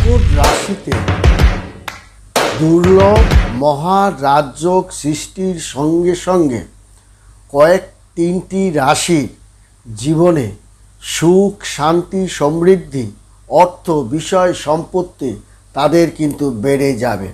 কর্কট রাশিতে দুর্লভ মহারাজযোগ সৃষ্টির সঙ্গে সঙ্গে তিনটি রাশির জীবনে সুখ শান্তি সমৃদ্ধি অর্থ বিষয় সম্পত্তি তাদের কিন্তু বেড়ে যাবে।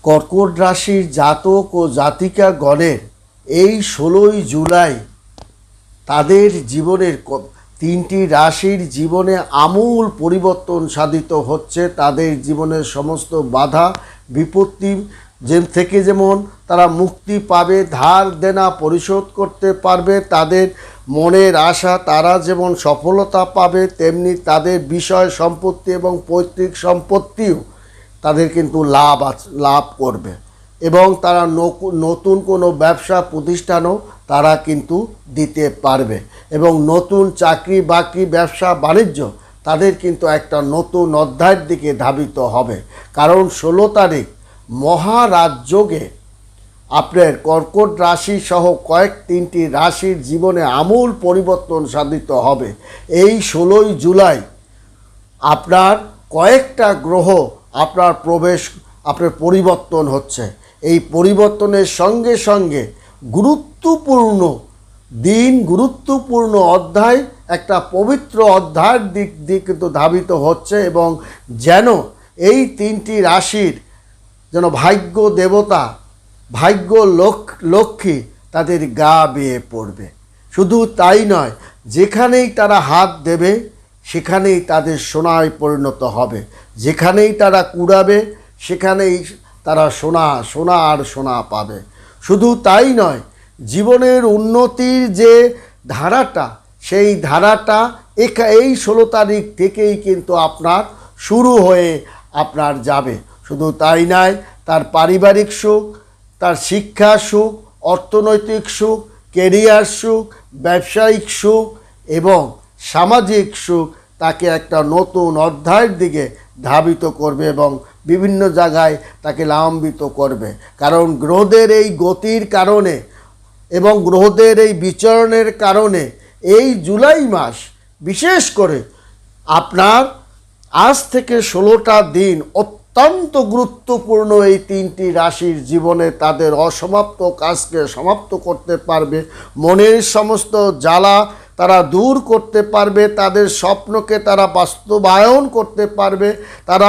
কর্কট রাশির জাতক ও জাতিকা গণের এই 16ই জুলাই তাদের জীবনের তিনটি রাশির জীবনে আমূল পরিবর্তন সাধিত হচ্ছে। তাদের জীবনের সমস্ত বাধা বিপত্তি থেকে যেমন তারা মুক্তি পাবে, ধার দেনা পরিশোধ করতে পারবে, তাদের মনের আশা তারা যেমন সফলতা পাবে, তেমনি তাদের বিষয় সম্পত্তি এবং পৈতৃক সম্পত্তিও তাদের কিন্তু লাভ করবে এবং তারা নতুন কোনো ব্যবসা প্রতিষ্ঠানও তারা কিন্তু দিতে পারবে এবং নতুন চাকরি বাকরি ব্যবসা বাণিজ্য তাদের কিন্তু একটা নতুন অধ্যায়ের দিকে ধাবিত হবে। কারণ 16 তারিখ মহারাজযোগে আপনার কর্কট রাশি সহ তিনটি রাশির জীবনে আমূল পরিবর্তন সাধিত হবে। এই 16ই জুলাই আপনার কয়েকটা গ্রহ আপনার পরিবর্তন হচ্ছে। এই পরিবর্তনের সঙ্গে সঙ্গে গুরুত্বপূর্ণ দিন, গুরুত্বপূর্ণ অধ্যায়, একটা পবিত্র অধ্যায়ের দিক কিন্তু ধাবিত হচ্ছে এবং যেন এই তিনটি রাশির যেন ভাগ্য দেবতা, ভাগ্য লক্ষ্মী তাদের গা বেয়ে পড়বে। শুধু তাই নয়, যেখানেই তারা হাত দেবে সেখানেই তাদের সোনায় পরিণত হবে, যেখানেই তারা কুড়াবে সেখানেই তারা সোনা আর সোনা পাবে। শুধু তাই নয়, জীবনের উন্নতির যে ধারাটা সেই ধারাটা এই 16 তারিখ থেকেই কিন্তু আপনার শুরু হয়ে আপনার যাবে। শুধু তাই নয়, তার পারিবারিক সুখ, তার শিক্ষা সুখ, অর্থনৈতিক সুখ, কেরিয়ার সুখ, ব্যবসায়িক সুখ এবং সামাজিক সুখ তাকে একটা নতুন অধ্যায়ের দিকে ধাবিত করবে এবং বিভিন্ন জায়গায় তাকে লাভান্বিত করবে। কারণ গ্রহদের এই গতির কারণে এবং গ্রহদের এই বিচরণের কারণে এই জুলাই মাস বিশেষ করে আপনার আজ থেকে 16টা দিন অত্যন্ত গুরুত্বপূর্ণ। এই তিনটি রাশির জীবনে তাদের অসমাপ্ত কাজকে সমাপ্ত করতে পারবে, মনের সমস্ত জ্বালা তারা দূর করতে পারবে, তাদের স্বপ্নকে তারা বাস্তবায়ন করতে পারবে, তারা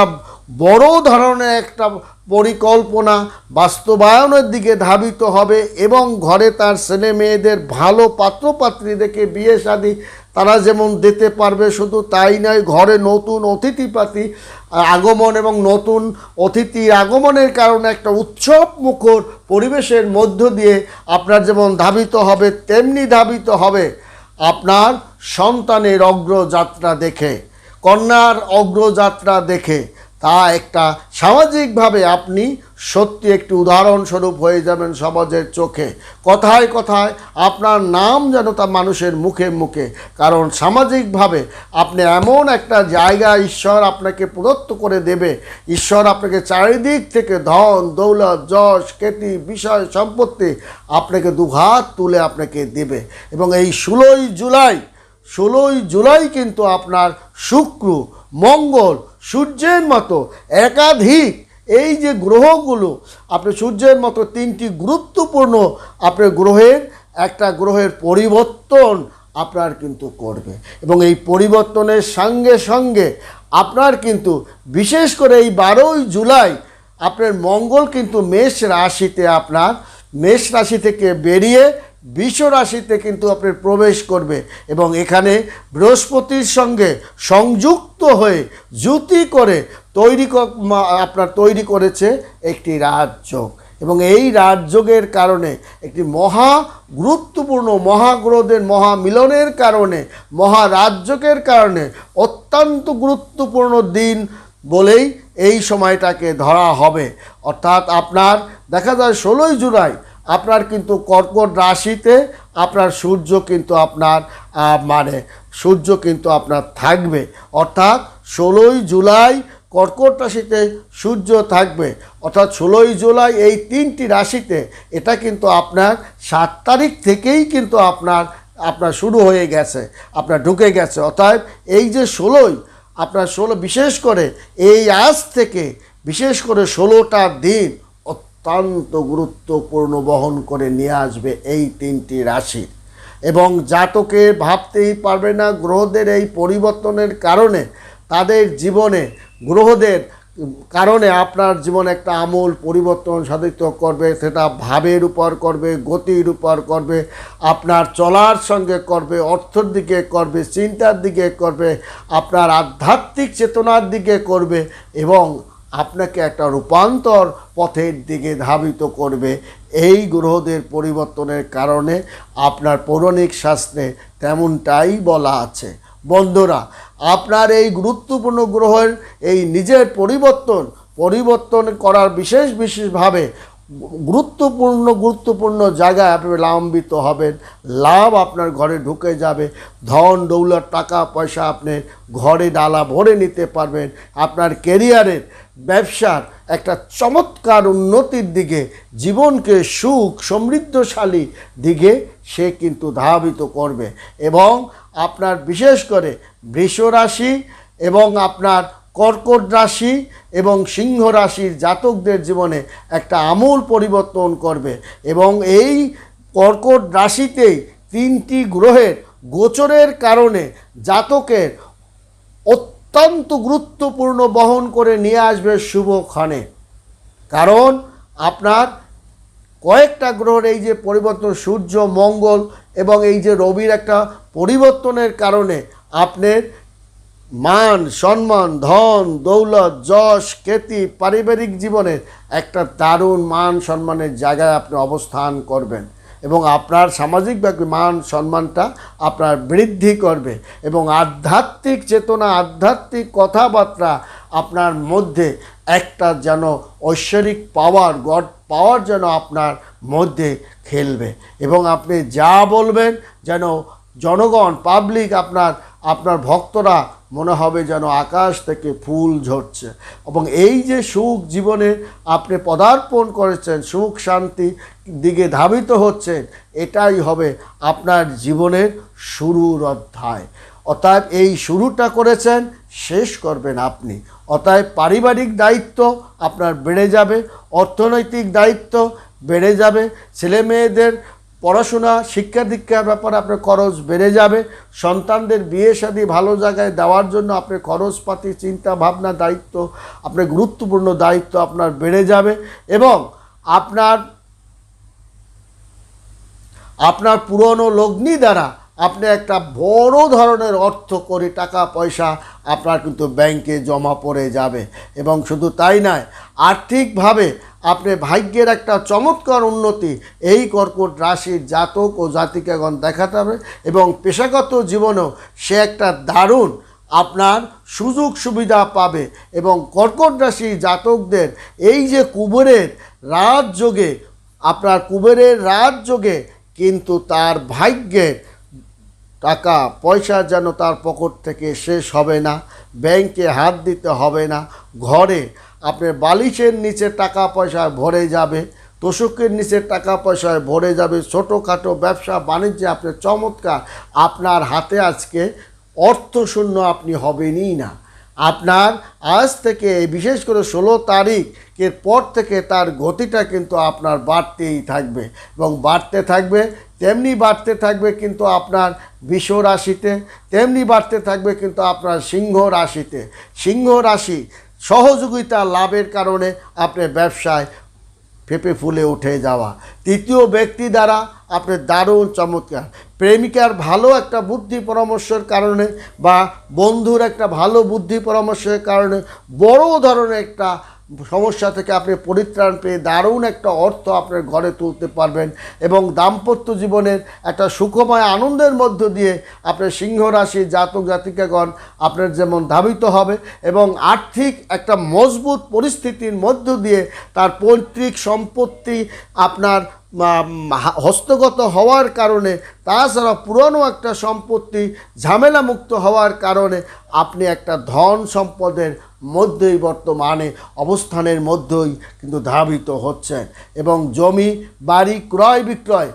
বড় ধরনের একটা পরিকল্পনা বাস্তবায়নের দিকে ধাবিত হবে এবং ঘরে তার ছেলে মেয়েদের ভালো পাত্রপাত্রী দেখে বিয়ে শাদী তারা যেমন দিতে পারবে। শুধু তাই নয়, ঘরে নতুন অতিথিপাতি আগমন এবং নতুন অতিথি আগমনের কারণে একটা উৎসব মুখর পরিবেশের মধ্য দিয়ে আপনার যেমন ধাবিত হবে, তেমনি ধাবিত হবে আপনার সন্তানের অগ্রযাত্রা দেখে, কন্যার অগ্রযাত্রা দেখে। তা একটা সামাজিকভাবে আপনি সত্যি একটি উদাহরণস্বরূপ হয়ে যাবেন সমাজের চোখে। কথায় কথায় আপনার নাম যেন তা মানুষের মুখে মুখে। কারণ সামাজিকভাবে আপনি এমন একটা জায়গা ঈশ্বর আপনাকে প্রদত্ত করে দেবে, ঈশ্বর আপনাকে চারিদিক থেকে ধন দৌলত যশ খ্যাতি বিষয় সম্পত্তি আপনাকে দুহাত তুলে আপনাকে দেবে। এবং এই 16ই জুলাই কিন্তু আপনার শুক্র মঙ্গল সূর্যের মতো একাধিক এই যে গ্রহগুলো আপনি সূর্যের মতো তিনটি গুরুত্বপূর্ণ আপনার গ্রহের পরিবর্তন আপনার কিন্তু করবে এবং এই পরিবর্তনের সঙ্গে সঙ্গে আপনার কিন্তু বিশেষ করে এই 12ই জুলাই আপনার মঙ্গল কিন্তু মেষ রাশি থেকে বেরিয়ে বৃষ রাশিতে কিন্তু আপনার প্রবেশ করবে এবং এখানে বৃহস্পতির সঙ্গে সংযুক্ত হয়ে যুতি করে তৈরি করেছে একটি রাজযোগ এবং এই রাজযোগের কারণে একটি মহা গুরুত্বপূর্ণ মহাগ্রহদের মহামিলনের কারণে মহারাজযোগের কারণে অত্যন্ত গুরুত্বপূর্ণ দিন বলেই এই সময়টাকে ধরা হবে। অর্থাৎ আপনার দেখা যায় 16ই জুলাই আপনার কিন্তু কর্কট রাশিতে আপনার সূর্য কিন্তু আপনার থাকবে। অর্থাৎ 16ই জুলাই কর্কট রাশিতে সূর্য থাকবে। অর্থাৎ 16ই জুলাই এই তিনটি রাশিতে এটা কিন্তু আপনার 7 তারিখ থেকেই কিন্তু আপনার শুরু হয়ে গেছে, আপনার ঢুকে গেছে। অর্থাৎ এই যে 16ই আপনার বিশেষ করে এই আজ থেকে বিশেষ করে 16টা দিন অত্যন্ত গুরুত্বপূর্ণ বহন করে নিয়ে আসবে এই 3টি রাশি। এবং জাতকে ভাবতেই পারবে না গ্রহদের এই পরিবর্তনের কারণে তাদের জীবনে গ্রহদের কারণে আপনার জীবনে একটা আমূল পরিবর্তন সাধিত করবে। সেটা ভাবের উপর করবে, গতির উপর করবে, আপনার চলার সঙ্গে করবে, অর্থের দিকে করবে, চিন্তার দিকে করবে, আপনার আধ্যাত্মিক চেতনার দিকে করবে এবং আপনাকে একটা রূপান্তর পথের দিকে ধাবিত করবে। এই গ্রহদের পরিবর্তনের কারণে আপনার পৌরাণিক শাস্ত্রে তেমনটাই বলা আছে। বন্ধুরা, আপনার এই গুরুত্বপূর্ণ গ্রহের এই নিজের পরিবর্তন করার বিশেষভাবে গুরুত্বপূর্ণ জায়গায় আপনি লাভান্বিত হবেন। লাভ আপনার ঘরে ঢুকে যাবে, ধন দৌলত টাকা পয়সা আপনি ঘরে ডালা ভরে নিতে পারবেন। আপনার কেরিয়ারের ব্যবসার একটা চমৎকার উন্নতির দিকে, জীবনকে সুখ সমৃদ্ধশালী দিকে সে কিন্তু ধাবিত করবে। এবং আপনার বিশেষ করে বৃষ রাশি এবং আপনার কর্কট রাশি এবং সিংহ রাশির জাতকদের জীবনে একটা আমূল পরিবর্তন করবে। এবং এই কর্কট রাশিতেই 3টি গ্রহের গোচরের কারণে জাতকের অত্যন্ত গুরুত্বপূর্ণ বহন করে নিয়ে আসবে শুভক্ষণে। কারণ আপনার কয়েকটা গ্রহের এই যে পরিবর্তন, সূর্য মঙ্গল এবং এই যে রবির একটা পরিবর্তনের কারণে আপনার মান সম্মান, ধন দৌলত, যশ খ্যাতি, পারিবারিক জীবনের একটা দারুণ মান সম্মানের জায়গায় আপনি অবস্থান করবেন এবং আপনার সামাজিক মান সম্মানটা আপনার বৃদ্ধি করবে এবং আধ্যাত্মিক চেতনা, আধ্যাত্মিক কথাবার্তা আপনার মধ্যে একটা যেন ঐশ্বরিক পাওয়ার, গড পাওয়ার যেন আপনার মধ্যে খেলবে এবং আপনি যা বলবেন যেন জনগণ, পাবলিক, আপনার ভক্তরা মনে হবে যেন আকাশ থেকে ফুল ঝরছে। এবং এই যে সুখ জীবনে আপনি পদার্পণ করেছেন, সুখ শান্তি দিকে ধাবিত হচ্ছেন, এটাই হবে আপনার জীবনের শুরুর অধ্যায়। অতএব এই শুরুটা করেছেন, শেষ করবেন আপনি। অতএব পারিবারিক দায়িত্ব আপনার বেড়ে যাবে, অর্থনৈতিক দায়িত্ব বেড়ে যাবে, ছেলে মেয়েদের পড়াশোনা শিক্ষা দীক্ষার ব্যাপারে আপনার খরচ বেড়ে যাবে, সন্তানদের বিয়ে শাদী ভালো জায়গায় দেওয়ার জন্য আপনার খরচপাতি চিন্তা ভাবনা দায়িত্ব, আপনার গুরুত্বপূর্ণ দায়িত্ব আপনার বেড়ে যাবে এবং আপনার পুরনো লগ্নি দ্বারা আপনি একটা বড় ধরনের অর্থ করে টাকা পয়সা আপনার কিন্তু ব্যাংকে জমা পড়ে যাবে। এবং শুধু তাই নয়, আর্থিকভাবে আপনি ভাগ্যের একটা চমৎকার উন্নতি এই কর্কট রাশির জাতক ও জাতিকাগণ দেখাতে হবে এবং পেশাগত জীবনেও সে একটা দারুণ আপনার সুযোগ সুবিধা পাবে। এবং কর্কট রাশির জাতকদের এই যে কুবেরের রাজযোগে, আপনার কুবেরের রাজযোগে কিন্তু তার ভাগ্যের টাকা পয়সা যেন তার পকেট থেকে শেষ হবে না, ব্যাংকে হাত দিতে হবে না, ঘরে আপনার বালিশের নিচে টাকা পয়সায় ভরে যাবে, তোষকের নিচে টাকা পয়সায় ভরে যাবে, ছোটোখাটো ব্যবসা বাণিজ্যে আপনি চমৎকার, আপনার হাতে আজকে অর্থশূন্য আপনি হবেনই না। আপনার আজ থেকে বিশেষ করে 16 তারিখের পর থেকে তার গতিটা কিন্তু আপনার বাড়তেই থাকবে এবং বাড়তে থাকবে। তেমনি বাড়তে থাকবে কিন্তু আপনার বৃষ রাশিতে, তেমনি বাড়তে থাকবে কিন্তু আপনার সিংহ রাশিতে। সিংহ রাশি সহযোগিতা লাভের কারণে আপনার ব্যবসায় ফেঁপে ফুলে উঠে যাওয়া, তৃতীয় ব্যক্তি দ্বারা আপনার দারুণ চমৎকার, প্রেমিকার ভালো একটা বুদ্ধি পরামর্শের কারণে বা বন্ধুর একটা ভালো বুদ্ধি পরামর্শের কারণে বড় ধরনের একটা সমস্যা থেকে আপনি পরিত্রাণ পেয়ে দারুণ একটা অর্থ আপনার ঘরে তুলতে পারবেন এবং দাম্পত্য জীবনের একটা সুখময় আনন্দের মধ্য দিয়ে আপনার সিংহ রাশি জাতক জাতিকাগণ আপনার যেমন ধাবিত হবে এবং আর্থিক একটা মজবুত পরিস্থিতির মধ্য দিয়ে তার পৈতৃক সম্পত্তি আপনার হস্তগত হওয়ার কারণে, তাছাড়া পুরনো একটা সম্পত্তি ঝামেলামুক্ত হওয়ার কারণে আপনি একটা ধন সম্পদের মধ্যেই বর্তমানে অবস্থানের মধ্যেই কিন্তু ধাবিত হচ্ছেন এবং জমি বাড়ি ক্রয় বিক্রয়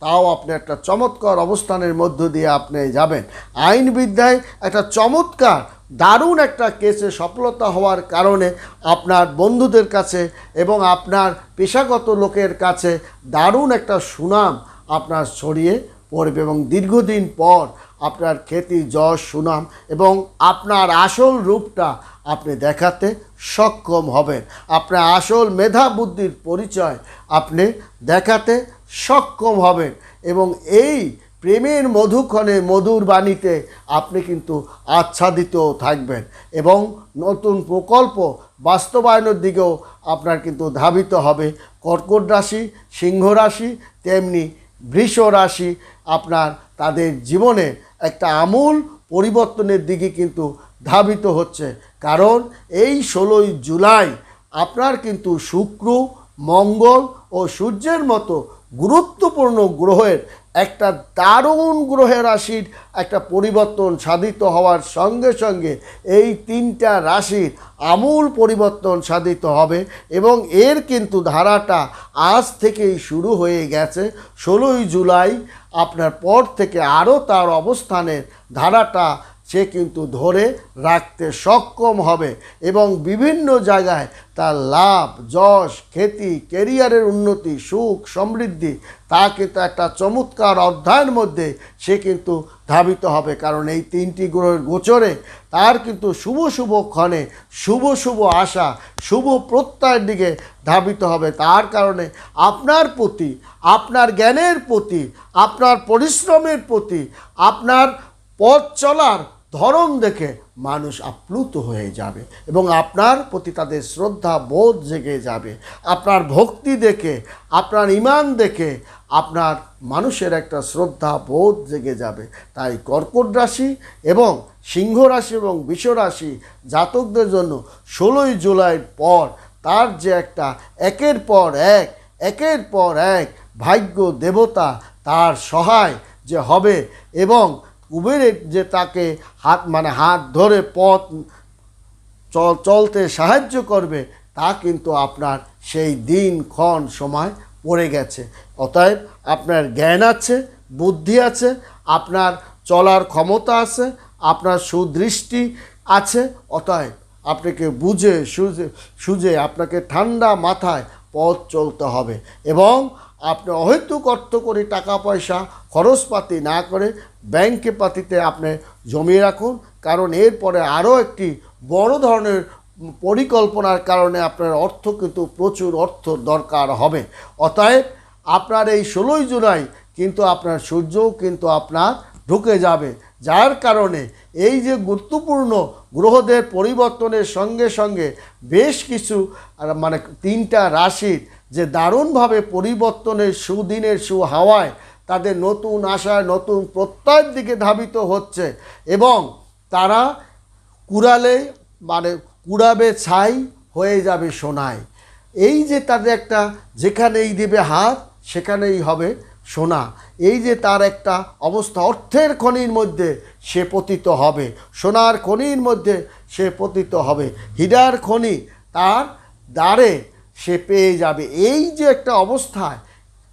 তাও আপনি একটা চমৎকার অবস্থানের মধ্য দিয়ে আপনি যাবেন। আইন বিদ্যায় একটা চমৎকার দারুণ একটা কেসে সফলতা হওয়ার কারণে আপনার বন্ধুদের কাছে এবং আপনার পেশাগত লোকের কাছে দারুণ একটা সুনাম আপনার ছড়িয়ে পড়বে এবং দীর্ঘদিন পর আপনার খ্যাতি যশ সুনাম এবং আপনার আসল রূপটা আপনি দেখাতে সক্ষম হবেন। আপনার আসল মেধা বুদ্ধির পরিচয় আপনি দেখাতে সক্ষম হবেন এবং এই প্রেমের মধুক্ষণে মধুর বাণীতে আপনি কিন্তু আচ্ছাদিত থাকবেন এবং নতুন প্রকল্প বাস্তবায়নের দিকেও আপনার কিন্তু ধাবিত হবে। কর্কট রাশি, সিংহ রাশি, তেমনি বৃষ রাশি আপনার তাদের জীবনে একটা আমূল পরিবর্তনের দিকে কিন্তু ধাবিত হচ্ছে, কারণ এই 16ই জুলাই আপনার কিন্তু শুক্র, মঙ্গল ও সূর্যের মতো গুরুত্বপূর্ণ গ্রহের একটা দারুণ গ্রহের রাশির একটা পরিবর্তন সাধিত হওয়ার সঙ্গে সঙ্গে এই 3টা রাশির আমূল পরিবর্তন সাধিত হবে এবং এর কিন্তু ধারাটা আজ থেকেই শুরু হয়ে গেছে। 16ই জুলাই আপনার পর থেকে আরও তার অবস্থানের ধারাটা সে কিন্তু ধরে রাখতে সক্ষম হবে এবং বিভিন্ন জায়গায় তার লাভ, যশ, খ্যাতি, ক্যারিয়ারের উন্নতি, সুখ, সমৃদ্ধি তা কিন্তু একটা চমৎকার অধ্যায়ের মধ্যে সে কিন্তু ধাবিত হবে, কারণ এই 3টি গ্রহের গোচরে তার কিন্তু শুভ শুভ ক্ষণে শুভ শুভ আশা, শুভ প্রত্যয়ের দিকে ধাবিত হবে। তার কারণে আপনার প্রতি, আপনার জ্ঞানের প্রতি, আপনার পরিশ্রমের প্রতি, আপনার পথ চলার ধরন দেখে মানুষ আপ্লুত হয়ে যাবে এবং আপনার প্রতি তাদের শ্রদ্ধা বোধ জেগে যাবে। আপনার ভক্তি দেখে, আপনার ঈমান দেখে আপনার মানুষের একটা শ্রদ্ধা বোধ জেগে যাবে। তাই কর্কট রাশি এবং সিংহ রাশি এবং বৃষ রাশি জাতকদের জন্য 16ই জুলাইয়ের পর তার যে একটা একের পর এক ভাগ্য দেবতা তার সহায় যে হবে এবং কুবেরের যে তাকে হাত ধরে পথ চলতে সাহায্য করবে, তা কিন্তু আপনার সেই দিন ক্ষণ সময় পড়ে গেছে। অতএব আপনার জ্ঞান আছে, বুদ্ধি আছে, আপনার চলার ক্ষমতা আছে, আপনার সুদৃষ্টি আছে। অতএব আপনাকে বুঝে সুঝে আপনাকে ঠান্ডা মাথায় পথ চলতে হবে এবং আপনি অহেতুক অর্থ করে টাকা পয়সা খরচপাতি না করে ব্যাংকে পাতিতে আপনি জমিয়ে রাখুন, কারণ এরপরে আরও একটি বড় ধরনের পরিকল্পনার কারণে আপনার অর্থ কিন্তু প্রচুর অর্থ দরকার হবে। অতএব আপনার এই 16ই জুলাই কিন্তু আপনার সূর্যও কিন্তু আপনার ঢুকে যাবে, যার কারণে এই যে গুরুত্বপূর্ণ গ্রহদের পরিবর্তনের সঙ্গে সঙ্গে বেশ কিছু 3টা রাশির যে দারুণভাবে পরিবর্তনের সুদিনের সুহাওয়ায় তাদের নতুন আশায় নতুন প্রত্যয়ের দিকে ধাবিত হচ্ছে এবং তারা কুড়াবে ছাই হয়ে যাবে সোনায়। এই যে তাদের একটা যেখানেই দেবে হাত সেখানেই হবে সোনা, এই যে তার একটা অবস্থা, অর্থের খনির মধ্যে সে পতিত হবে, সোনার খনির মধ্যে সে পতিত হবে, হীরার খনি তার দ্বারে সে পেয়ে যাবে। এই যে একটা অবস্থায়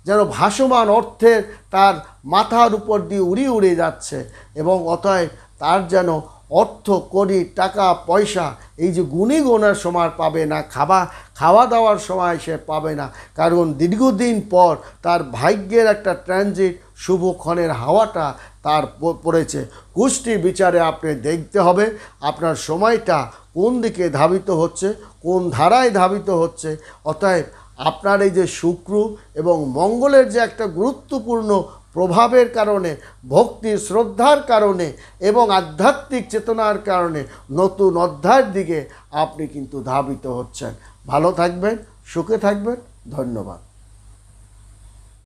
যেন ভাসমান অর্থের তার মাথার উপর দিয়ে উড়ে যাচ্ছে এবং অতএব তার যেন অর্থ কড়ি টাকা পয়সা এই যে গুণী গোনার সময় পাবে না, খাওয়া দাওয়ার সময় সে পাবে না, কারণ দীর্ঘদিন পর তার ভাগ্যের একটা ট্রানজিট শুভক্ষণের হাওয়াটা তার পড়েছে। কুষ্টি বিচারে আপনি দেখতে হবে আপনার সময়টা কোন দিকে ধাবিত হচ্ছে, কোন ধারায় ধাবিত হচ্ছে। অতএব আপনার এই যে শুক্র এবং মঙ্গলের যে একটা গুরুত্বপূর্ণ প্রভাবের কারণে, ভক্তি শ্রদ্ধার কারণে এবং আধ্যাত্মিক চেতনার কারণে নতুন অধ্যায়ের দিকে আপনি কিন্তু ধাবিত হচ্ছেন। ভালো থাকবেন, সুখে থাকবেন, ধন্যবাদ।